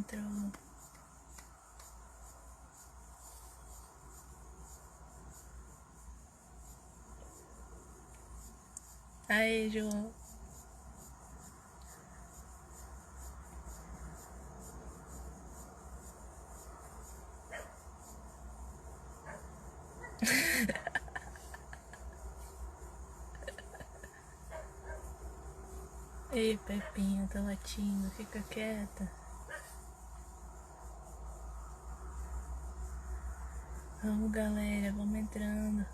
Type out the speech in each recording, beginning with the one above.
entrou. Aí, João. Ei, Pepinha, tá latindo, fica quieta. Vamos, galera, vamos entrando.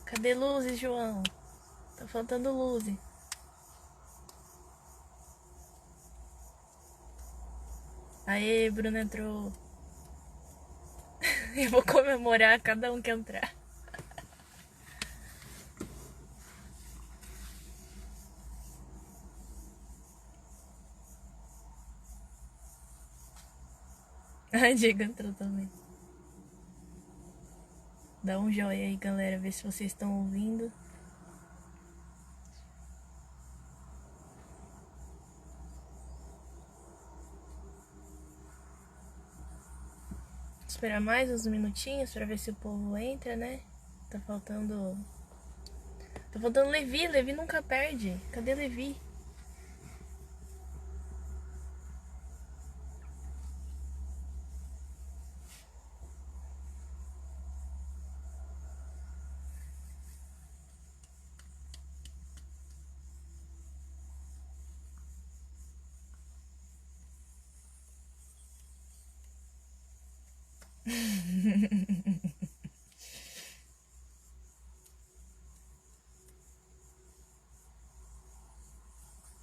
Cadê luzes, João? Tá faltando luzes. Aê, Bruno entrou. Eu vou comemorar cada um que entrar. A Diego entrou também. Dá um joinha aí, galera, ver se vocês estão ouvindo. Esperar mais uns minutinhos pra ver se o povo entra, né? Tá faltando Levi. Levi nunca perde. Cadê Levi?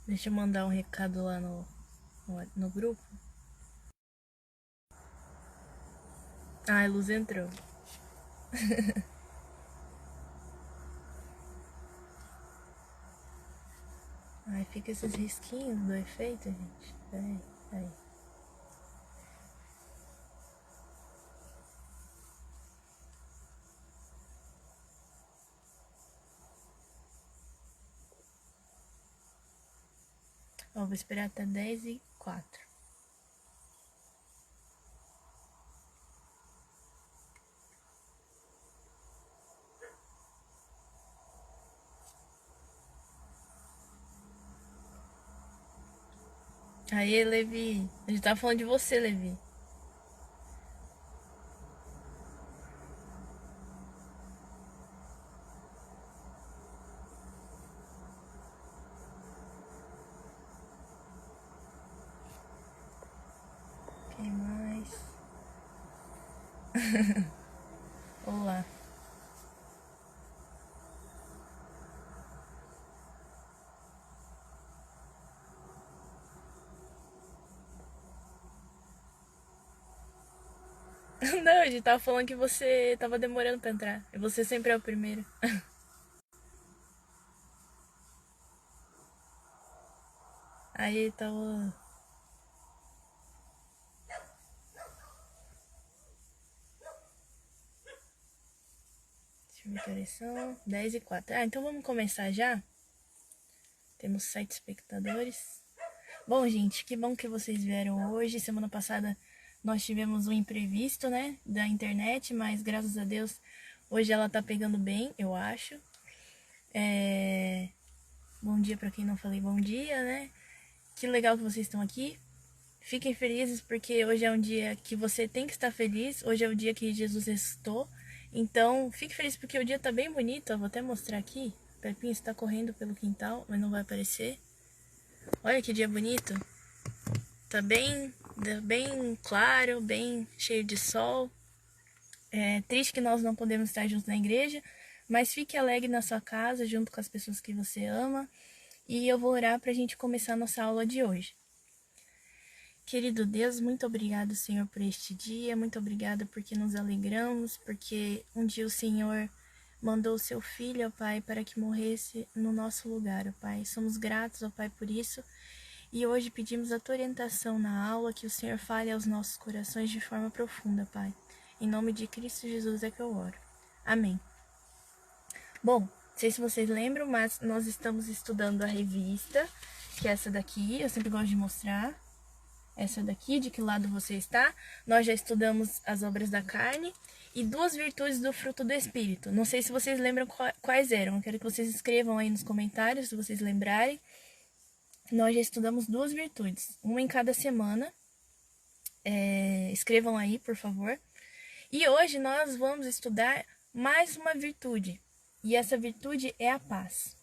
Deixa eu mandar um recado lá no grupo. Ah, a luz entrou. Ai, fica esses risquinhos do efeito, gente. Peraí, peraí. Ó, vou esperar até 10h04. Aê, Levi. A gente tá falando de você, Levi. Quem mais? Olá. Não, a gente tava falando que você tava demorando pra entrar. E você sempre é o primeiro. Aí tava. Deixa eu ver que horas são. 10h04. Ah, então vamos começar já? Temos 7 espectadores. Bom, gente, que bom que vocês vieram hoje. Semana passada nós tivemos um imprevisto, né, da internet, mas graças a Deus hoje ela tá pegando bem, eu acho. Bom dia pra quem não falei bom dia, né? Que legal que vocês estão aqui. Fiquem felizes porque hoje é um dia que você tem que estar feliz. Hoje é o dia que Jesus ressuscitou. Então, fique feliz porque o dia tá bem bonito. Eu vou até mostrar aqui. Pepinho está correndo pelo quintal, mas não vai aparecer. Olha que dia bonito. Tá bem claro, bem cheio de sol. É triste que nós não podemos estar juntos na igreja, mas fique alegre na sua casa, junto com as pessoas que você ama. E eu vou orar pra gente começar a nossa aula de hoje. Querido Deus, muito obrigado, Senhor, por este dia. Muito obrigada porque nos alegramos, porque um dia o Senhor mandou o seu Filho, ó Pai, para que morresse no nosso lugar, ó Pai. Somos gratos, ó Pai, por isso. E hoje pedimos a tua orientação na aula, que o Senhor fale aos nossos corações de forma profunda, Pai. Em nome de Cristo Jesus é que eu oro. Amém. Bom, sei se vocês lembram, mas nós estamos estudando a revista, que é essa daqui, eu sempre gosto de mostrar. Essa daqui, de que lado você está. Nós já estudamos as obras da carne e 2 virtudes do fruto do Espírito. Não sei se vocês lembram quais eram, eu quero que vocês escrevam aí nos comentários, se vocês lembrarem. Nós já estudamos 2 virtudes, uma em cada semana. Escrevam aí, por favor. E hoje nós vamos estudar mais uma virtude, e essa virtude é a paz.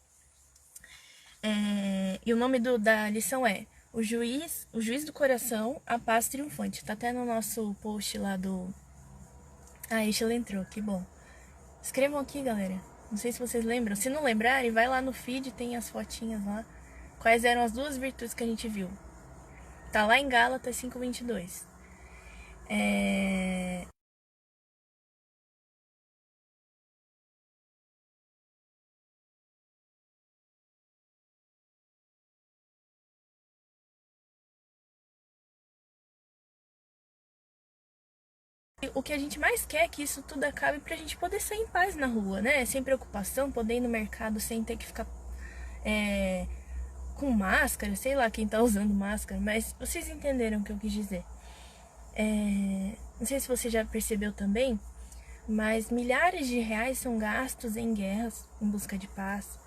E o nome da lição é o juiz do coração, a paz triunfante. Tá até no nosso post lá do... Ah, Sheila entrou, que bom. Escrevam aqui, galera. Não sei se vocês lembram. Se não lembrarem, vai lá no feed, tem as fotinhas lá. Quais eram as 2 virtudes que a gente viu. Tá lá em Gálatas 5:22. O que a gente mais quer é que isso tudo acabe pra gente poder sair em paz na rua, né? Sem preocupação, poder ir no mercado sem ter que ficar com máscara, sei lá quem tá usando máscara, mas vocês entenderam o que eu quis dizer. Não sei se você já percebeu também, mas milhares de reais são gastos em guerras em busca de paz.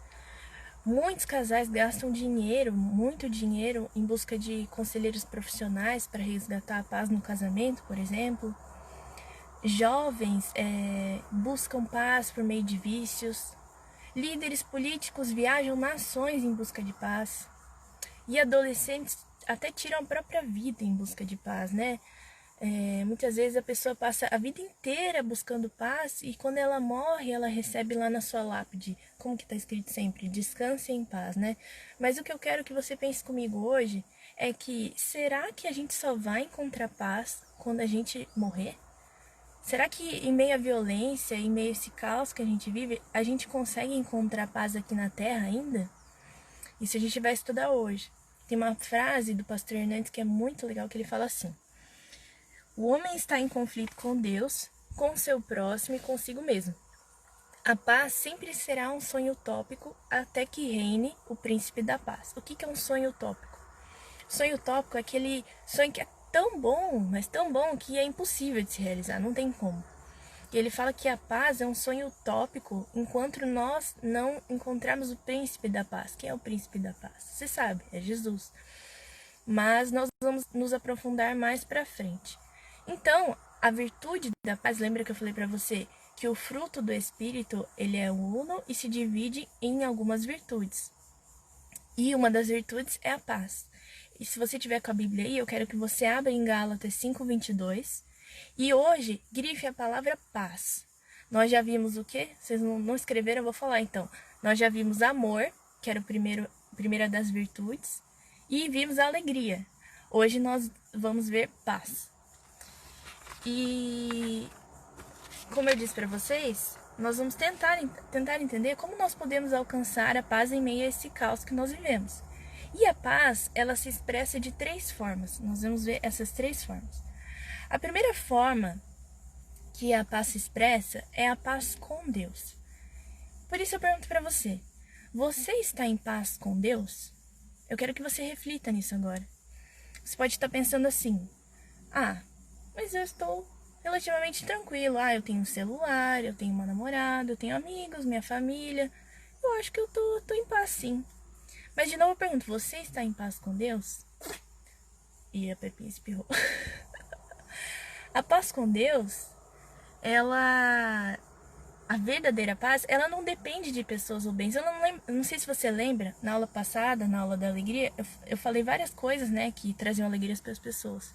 Muitos casais gastam dinheiro, muito dinheiro, em busca de conselheiros profissionais para resgatar a paz no casamento, por exemplo. Jovens buscam paz por meio de vícios. Líderes políticos viajam nações em busca de paz. E adolescentes até tiram a própria vida em busca de paz, né? Muitas vezes a pessoa passa a vida inteira buscando paz e quando ela morre, ela recebe lá na sua lápide, como que tá escrito sempre, descanse em paz, né? Mas o que eu quero que você pense comigo hoje é que, será que a gente só vai encontrar paz quando a gente morrer? Será que em meio à violência, em meio a esse caos que a gente vive, a gente consegue encontrar paz aqui na Terra ainda? Isso a gente vai estudar hoje. Tem uma frase do pastor Hernandes que é muito legal, que ele fala assim: o homem está em conflito com Deus, com seu próximo e consigo mesmo. A paz sempre será um sonho utópico até que reine o príncipe da paz. O que é um sonho utópico? Sonho utópico é aquele sonho que é tão bom, mas tão bom que é impossível de se realizar, não tem como. E ele fala que a paz é um sonho utópico enquanto nós não encontrarmos o príncipe da paz. Quem é o príncipe da paz? Você sabe, é Jesus. Mas nós vamos nos aprofundar mais pra frente. Então, a virtude da paz, lembra que eu falei pra você que o fruto do Espírito, ele é uno e se divide em algumas virtudes. E uma das virtudes é a paz. E se você tiver com a Bíblia aí, eu quero que você abra em Gálatas 5:22. E hoje, grife a palavra paz. Nós já vimos o quê? Vocês não escreveram, eu vou falar então. Nós já vimos amor, que era a primeira das virtudes. E vimos a alegria. Hoje nós vamos ver paz. E como eu disse para vocês, nós vamos tentar entender como nós podemos alcançar a paz em meio a esse caos que nós vivemos. E a paz, ela se expressa de 3 formas. Nós vamos ver essas 3 formas. A primeira forma que a paz se expressa é a paz com Deus. Por isso eu pergunto para você: você está em paz com Deus? Eu quero que você reflita nisso agora. Você pode estar pensando assim: mas eu estou relativamente tranquilo. Eu tenho um celular, eu tenho uma namorada, eu tenho amigos, minha família. Eu acho que eu tô em paz, sim. Mas de novo eu pergunto: você está em paz com Deus? E a Pepinha espirrou. A paz com Deus, a verdadeira paz, ela não depende de pessoas ou bens. Eu não sei se você lembra, na aula passada, na aula da alegria, eu falei várias coisas, né, que traziam alegrias para as pessoas.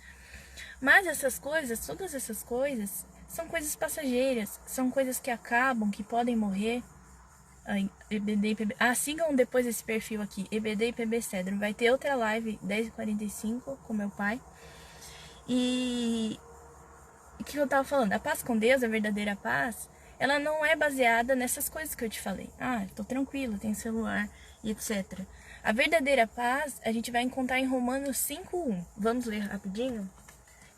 Mas essas coisas, todas essas coisas, são coisas passageiras, são coisas que acabam, que podem morrer. EBD e PB... sigam depois esse perfil aqui, EBD e PB Cedro. Vai ter outra live 10h45 com meu pai. E o que eu tava falando? A paz com Deus, a verdadeira paz, ela não é baseada nessas coisas que eu te falei. Tô tranquilo, tenho celular e etc. A verdadeira paz a gente vai encontrar em Romanos 5:1. Vamos ler rapidinho?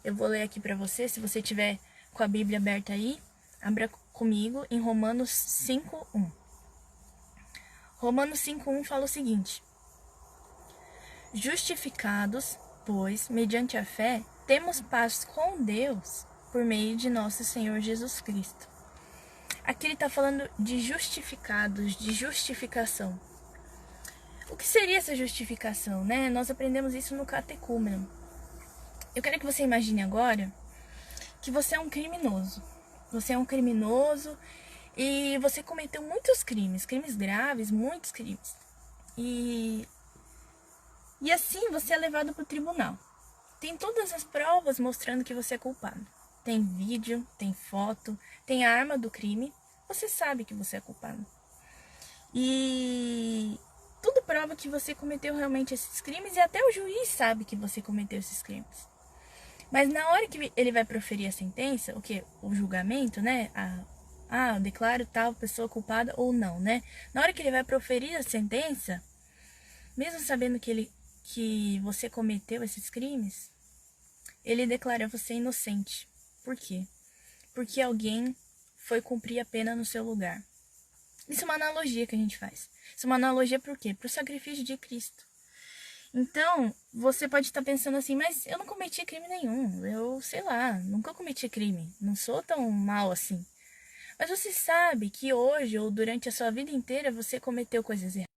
Eu vou ler aqui pra você. Se você tiver com a Bíblia aberta aí, abra comigo em Romanos 5:1. Romanos 5:1 fala o seguinte: justificados, pois, mediante a fé, temos paz com Deus por meio de nosso Senhor Jesus Cristo. Aqui ele está falando de justificados, de justificação. O que seria essa justificação, né? Nós aprendemos isso no catecúmeno. Eu quero que você imagine agora que você é um criminoso. Você é um criminoso e você cometeu muitos crimes graves, muitos crimes. E assim você é levado para o tribunal. Tem todas as provas mostrando que você é culpado. Tem vídeo, tem foto, tem a arma do crime. Você sabe que você é culpado. E tudo prova que você cometeu realmente esses crimes e até o juiz sabe que você cometeu esses crimes. Mas na hora que ele vai proferir a sentença, o julgamento, né? Eu declaro tal pessoa culpada ou não, né? Na hora que ele vai proferir a sentença, mesmo sabendo que você cometeu esses crimes, ele declara você inocente. Por quê? Porque alguém foi cumprir a pena no seu lugar. Isso é uma analogia que a gente faz. Isso é uma analogia por quê? Para o sacrifício de Cristo. Então, você pode estar pensando assim, mas eu não cometi crime nenhum. Eu, sei lá, nunca cometi crime. Não sou tão mal assim. Mas você sabe que hoje ou durante a sua vida inteira você cometeu coisas erradas.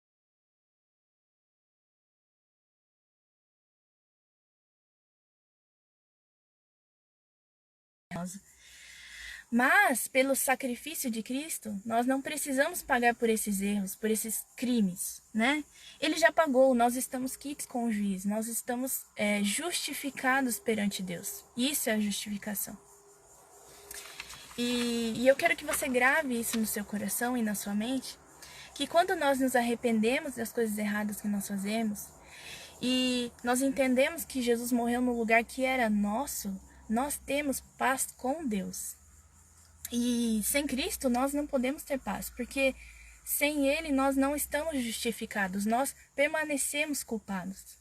Mas, pelo sacrifício de Cristo, nós não precisamos pagar por esses erros, por esses crimes, né? Ele já pagou, nós estamos quites com o juiz, nós estamos justificados perante Deus. Isso é a justificação. E eu quero que você grave isso no seu coração e na sua mente, que quando nós nos arrependemos das coisas erradas que nós fazemos, e nós entendemos que Jesus morreu no lugar que era nosso, nós temos paz com Deus. E sem Cristo nós não podemos ter paz, porque sem Ele nós não estamos justificados, nós permanecemos culpados.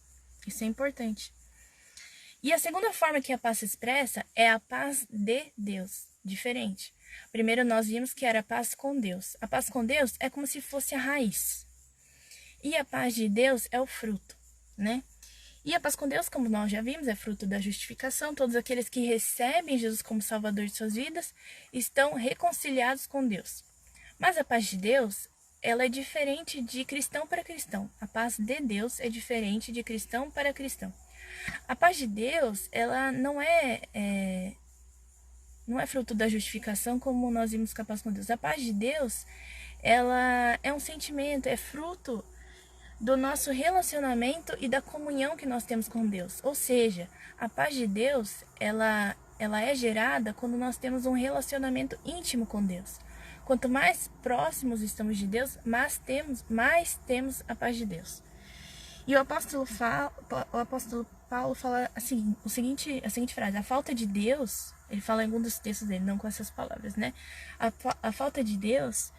Isso é importante. E a segunda forma que a paz se expressa é a paz de Deus, diferente. Primeiro nós vimos que era a paz com Deus. A paz com Deus é como se fosse a raiz. E a paz de Deus é o fruto, né? E a paz com Deus, como nós já vimos, é fruto da justificação. Todos aqueles que recebem Jesus como Salvador de suas vidas estão reconciliados com Deus. Mas a paz de Deus, ela é diferente de cristão para cristão. A paz de Deus é diferente de cristão para cristão. A paz de Deus, ela não é fruto da justificação como nós vimos com a paz com Deus. A paz de Deus, ela é um sentimento, é fruto do nosso relacionamento e da comunhão que nós temos com Deus. Ou seja, a paz de Deus, ela é gerada quando nós temos um relacionamento íntimo com Deus. Quanto mais próximos estamos de Deus, mais temos a paz de Deus. E o apóstolo Paulo fala assim, a seguinte frase: a falta de Deus, ele fala em algum dos textos dele, não com essas palavras, né? A falta de Deus,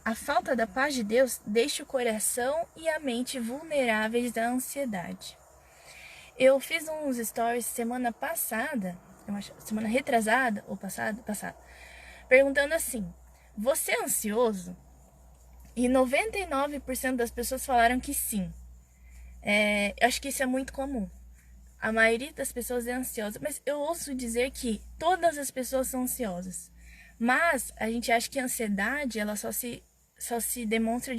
a falta da paz de Deus deixa o coração e a mente vulneráveis à ansiedade. Eu fiz uns stories semana passada, semana retrasada ou passada, perguntando assim: você é ansioso? E 99% das pessoas falaram que sim. Eu acho que isso é muito comum. A maioria das pessoas é ansiosa, mas eu ouço dizer que todas as pessoas são ansiosas. Mas a gente acha que a ansiedade, ela só se demonstra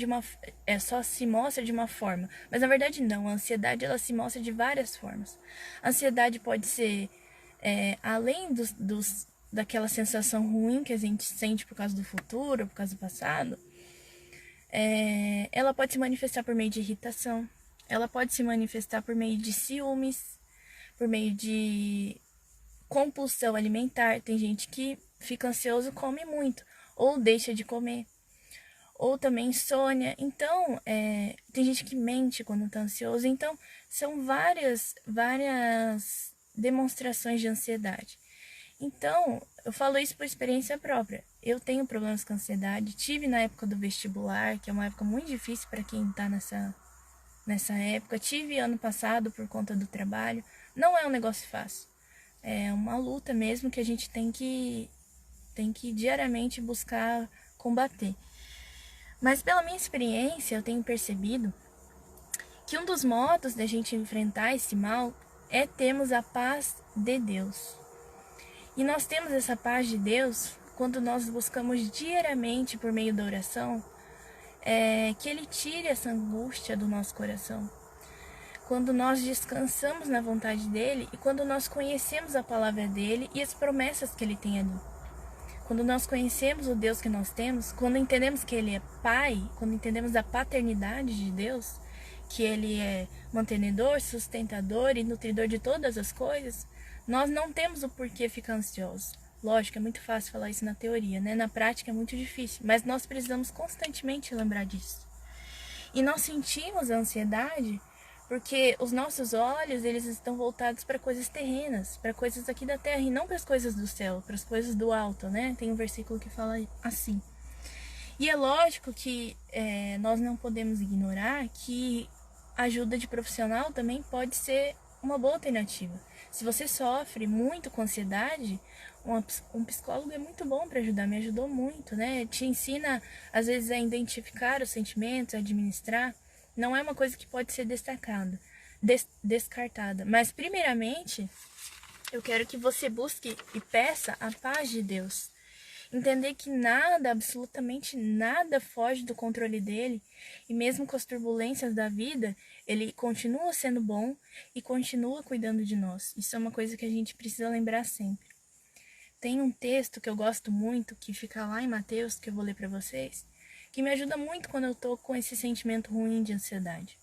só se mostra de uma forma. Mas na verdade não, a ansiedade ela se mostra de várias formas. A ansiedade pode ser além daquela sensação ruim que a gente sente por causa do futuro, por causa do passado. Ela pode se manifestar por meio de irritação, ela pode se manifestar por meio de ciúmes, por meio de compulsão alimentar. Tem gente que fica ansioso, come muito, ou deixa de comer, ou também insônia. Então, tem gente que mente quando está ansioso. Então, são várias demonstrações de ansiedade. Então, eu falo isso por experiência própria. Eu tenho problemas com ansiedade, tive na época do vestibular, que é uma época muito difícil para quem está nessa época. Tive ano passado por conta do trabalho. Não é um negócio fácil. É uma luta mesmo que a gente tem que diariamente buscar combater. Mas pela minha experiência, eu tenho percebido que um dos modos da gente enfrentar esse mal é termos a paz de Deus. E nós temos essa paz de Deus quando nós buscamos diariamente, por meio da oração, que Ele tire essa angústia do nosso coração. Quando nós descansamos na vontade dEle e quando nós conhecemos a palavra dEle e as promessas que Ele tem ali. Quando nós conhecemos o Deus que nós temos, quando entendemos que Ele é Pai, quando entendemos a paternidade de Deus, que Ele é mantenedor, sustentador e nutridor de todas as coisas, nós não temos o porquê ficar ansiosos. Lógico, é muito fácil falar isso na teoria, né? Na prática é muito difícil, mas nós precisamos constantemente lembrar disso. E nós sentimos a ansiedade porque os nossos olhos, eles estão voltados para coisas terrenas, para coisas aqui da terra e não para as coisas do céu, para as coisas do alto, né? Tem um versículo que fala assim. E é lógico que nós não podemos ignorar que a ajuda de profissional também pode ser uma boa alternativa. Se você sofre muito com ansiedade, um psicólogo é muito bom para ajudar, me ajudou muito, né? Te ensina, às vezes, a identificar os sentimentos, a administrar. Não é uma coisa que pode ser descartada. Mas, primeiramente, eu quero que você busque e peça a paz de Deus. Entender que nada, absolutamente nada foge do controle dele, e mesmo com as turbulências da vida, ele continua sendo bom e continua cuidando de nós. Isso é uma coisa que a gente precisa lembrar sempre. Tem um texto que eu gosto muito, que fica lá em Mateus, que eu vou ler para vocês, que me ajuda muito quando eu tô com esse sentimento ruim de ansiedade.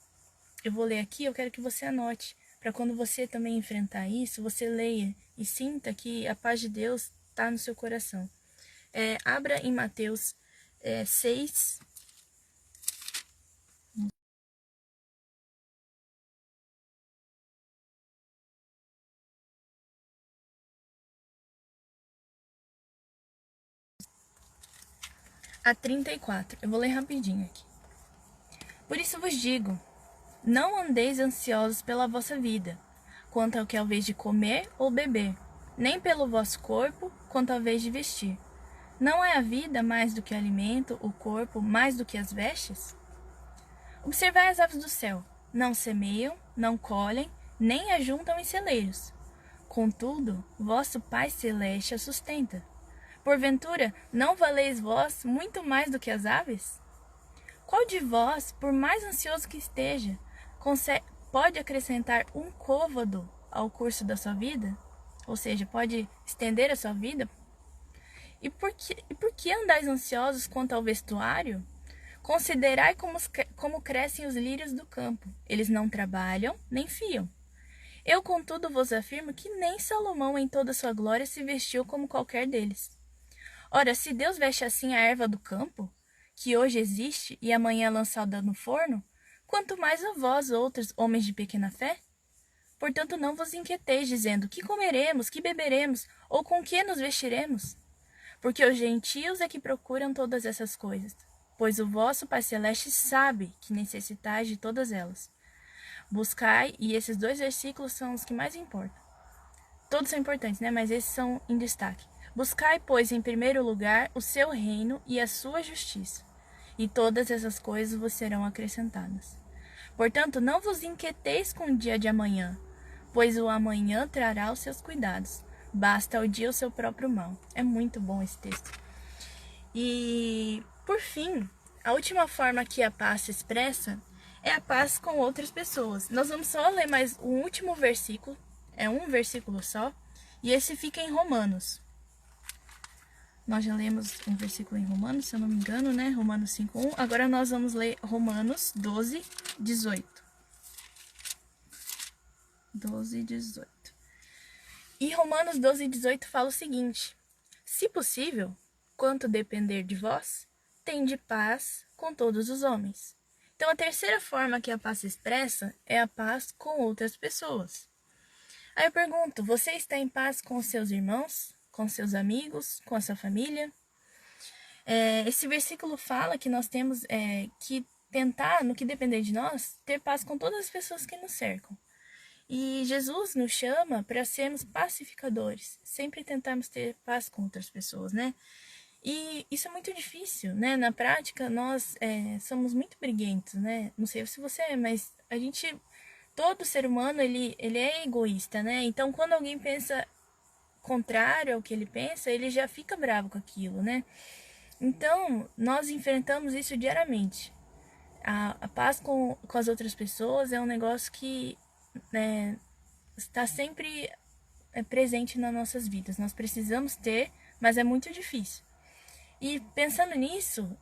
Eu vou ler aqui, eu quero que você anote, para quando você também enfrentar isso, você leia e sinta que a paz de Deus está no seu coração. Abra em Mateus 6. A 34. Eu vou ler rapidinho aqui. Por isso vos digo, não andeis ansiosos pela vossa vida, quanto ao que é o vez de comer ou beber, nem pelo vosso corpo, quanto ao vez de vestir. Não é a vida mais do que o alimento, o corpo mais do que as vestes? Observai as aves do céu, não semeiam, não colhem, nem ajuntam em celeiros. Contudo, vosso Pai Celeste a sustenta. Porventura, não valeis vós muito mais do que as aves? Qual de vós, por mais ansioso que esteja, pode acrescentar um côvado ao curso da sua vida? Ou seja, pode estender a sua vida? E por que andais ansiosos quanto ao vestuário? Considerai como crescem os lírios do campo. Eles não trabalham, nem fiam. Eu, contudo, vos afirmo que nem Salomão em toda sua glória se vestiu como qualquer deles. Ora, se Deus veste assim a erva do campo, que hoje existe e amanhã é lançada no forno, quanto mais a vós, outros homens de pequena fé? Portanto, não vos inquieteis, dizendo, que comeremos, que beberemos, ou com que nos vestiremos? Porque os gentios é que procuram todas essas coisas, pois o vosso Pai Celeste sabe que necessitais de todas elas. Buscai, e esses 2 versículos são os que mais importam. Todos são importantes, né? Mas esses são em destaque. Buscai, pois, em primeiro lugar, o seu reino e a sua justiça, e todas essas coisas vos serão acrescentadas. Portanto, não vos inquieteis com o dia de amanhã, pois o amanhã trará os seus cuidados. Basta ao dia o seu próprio mal. É muito bom esse texto. E, por fim, a última forma que a paz se expressa é a paz com outras pessoas. Nós vamos só ler mais o último versículo, é um versículo só, e esse fica em Romanos. Nós já lemos um versículo em Romanos, se eu não me engano, né? Romanos 5:1. Agora nós vamos ler Romanos 12:18. 12:18. E Romanos 12:18 fala o seguinte: se possível, quanto depender de vós, tende paz com todos os homens. Então, a terceira forma que a paz se expressa é a paz com outras pessoas. Aí eu pergunto, você está em paz com os seus irmãos, com seus amigos, com a sua família? Esse versículo fala que nós temos que tentar, no que depender de nós, ter paz com todas as pessoas que nos cercam. E Jesus nos chama para sermos pacificadores, sempre tentarmos ter paz com outras pessoas, né? E isso é muito difícil, né? Na prática, nós somos muito briguentos, né? Não sei se você é, mas a gente, todo ser humano, ele é egoísta, né? Então, quando alguém pensa contrário ao que ele pensa, ele já fica bravo com aquilo, né? Então, nós enfrentamos isso diariamente. A paz com as outras pessoas é um negócio que né, está sempre presente nas nossas vidas. Nós precisamos ter, mas é muito difícil. E pensando nisso,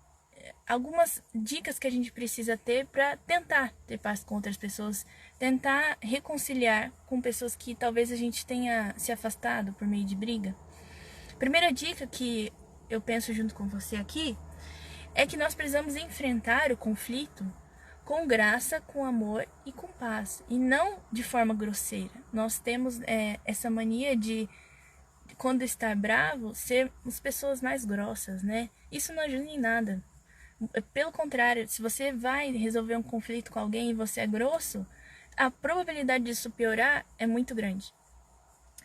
algumas dicas que a gente precisa ter para tentar ter paz com outras pessoas, tentar reconciliar com pessoas que talvez a gente tenha se afastado por meio de briga. Primeira dica que eu penso junto com você aqui é que nós precisamos enfrentar o conflito com graça, com amor e com paz, e não de forma grosseira. Nós temos essa mania de, quando estar bravo, sermos pessoas mais grossas, né? Isso não ajuda em nada. Pelo contrário, se você vai resolver um conflito com alguém e você é grosso, a probabilidade disso piorar é muito grande.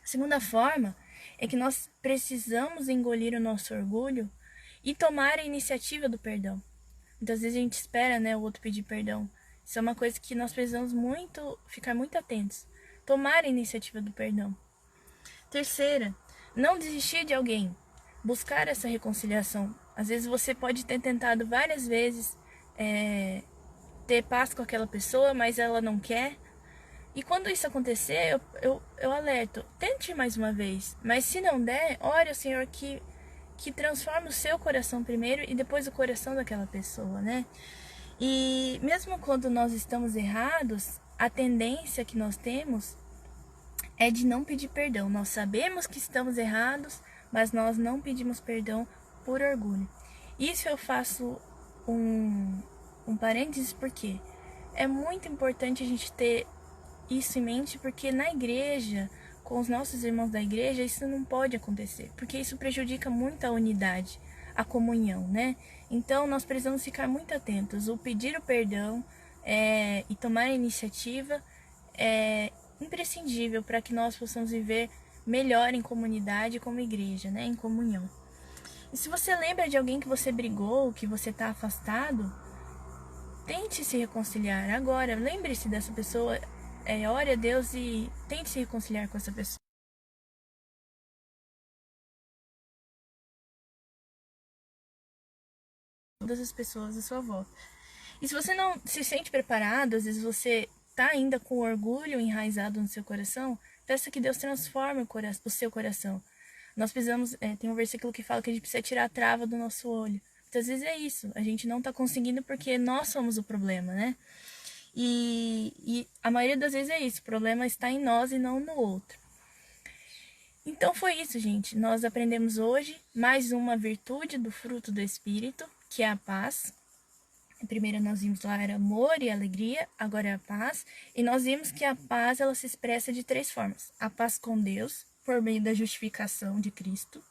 A segunda forma é que nós precisamos engolir o nosso orgulho e tomar a iniciativa do perdão. Muitas vezes a gente espera, né, o outro pedir perdão. Isso é uma coisa que nós precisamos ficar muito atentos. Tomar a iniciativa do perdão. Terceira, não desistir de alguém. Buscar essa reconciliação. Às vezes você pode ter tentado várias vezes ter paz com aquela pessoa, mas ela não quer. E quando isso acontecer, eu alerto, tente mais uma vez. Mas se não der, ore ao Senhor que transforme o seu coração primeiro e depois o coração daquela pessoa, né? E mesmo quando nós estamos errados, a tendência que nós temos é de não pedir perdão. Nós sabemos que estamos errados, mas nós não pedimos perdão por orgulho. Isso eu faço um parênteses porque é muito importante a gente ter isso em mente, porque na igreja, com os nossos irmãos da igreja, isso não pode acontecer, porque isso prejudica muito a unidade, a comunhão, né? Então nós precisamos ficar muito atentos. O pedir o perdão e tomar a iniciativa é imprescindível para que nós possamos viver melhor em comunidade como igreja, né? Em comunhão. E se você lembra de alguém que você brigou, que você está afastado, tente se reconciliar agora. Lembre-se dessa pessoa. Ore a Deus e tente se reconciliar com essa pessoa. Todas as pessoas à sua volta. E se você não se sente preparado, às vezes você está ainda com orgulho enraizado no seu coração, peça que Deus transforme o seu coração. Nós precisamos, tem um versículo que fala que a gente precisa tirar a trava do nosso olho. Muitas vezes é isso, a gente não está conseguindo porque nós somos o problema, né? E a maioria das vezes é isso, o problema está em nós e não no outro. Então foi isso, gente. Nós aprendemos hoje mais uma virtude do fruto do Espírito, que é a paz. Primeiro nós vimos lá era amor e alegria, agora é a paz. E nós vimos que a paz ela se expressa de 3 formas. A paz com Deus, por meio da justificação de Cristo.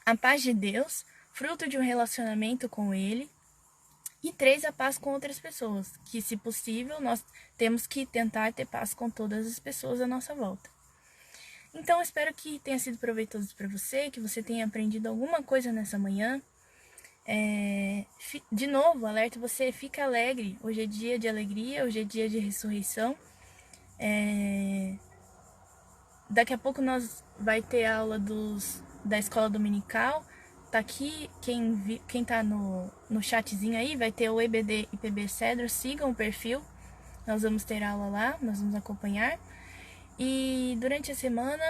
A paz de Deus, fruto de um relacionamento com Ele. E 3, a paz com outras pessoas, que se possível nós temos que tentar ter paz com todas as pessoas à nossa volta. Então espero que tenha sido proveitoso para você, que você tenha aprendido alguma coisa nessa manhã. De novo, alerta você, fica alegre. Hoje é dia de alegria, hoje é dia de ressurreição. Daqui a pouco nós vai ter aula da escola dominical. Tá aqui, quem tá no chatzinho aí, vai ter o EBD e PB Cedro, sigam o perfil, nós vamos ter aula lá, nós vamos acompanhar. E durante a semana,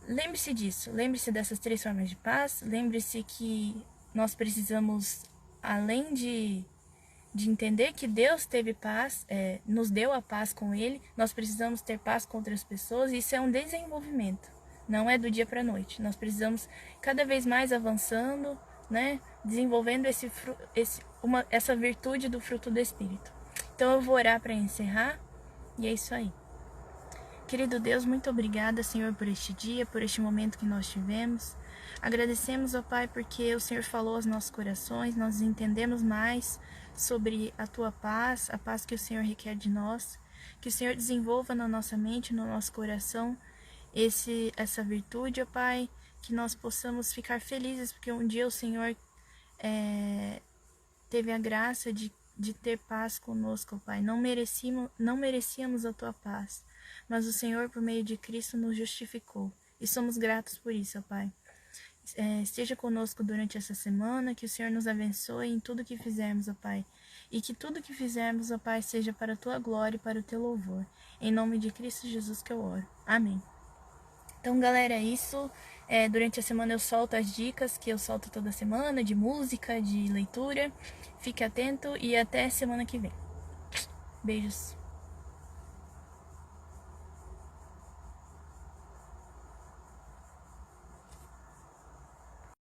lembre-se disso, lembre-se dessas 3 formas de paz, lembre-se que nós precisamos, além de entender que Deus teve paz, nos deu a paz com Ele, nós precisamos ter paz com outras pessoas, e isso é um desenvolvimento. Não é do dia para a noite. Nós precisamos cada vez mais avançando, né? Desenvolvendo essa virtude do fruto do Espírito. Então eu vou orar para encerrar e é isso aí. Querido Deus, muito obrigada, Senhor, por este dia, por este momento que nós tivemos. Agradecemos, ó Pai, porque o Senhor falou aos nossos corações, nós entendemos mais sobre a Tua paz, a paz que o Senhor requer de nós. Que o Senhor desenvolva na nossa mente, no nosso coração, essa virtude, ó Pai, que nós possamos ficar felizes, porque um dia o Senhor teve a graça de ter paz conosco, Pai. Não merecíamos a tua paz, mas o Senhor, por meio de Cristo, nos justificou. E somos gratos por isso, Pai. Esteja conosco durante essa semana, que o Senhor nos abençoe em tudo que fizermos, ó Pai. E que tudo que fizermos, ó Pai, seja para a tua glória e para o teu louvor. Em nome de Cristo Jesus que eu oro. Amém. Então, galera, é isso. Durante a semana eu solto as dicas que eu solto toda semana, de música, de leitura. Fique atento e até semana que vem. Beijos.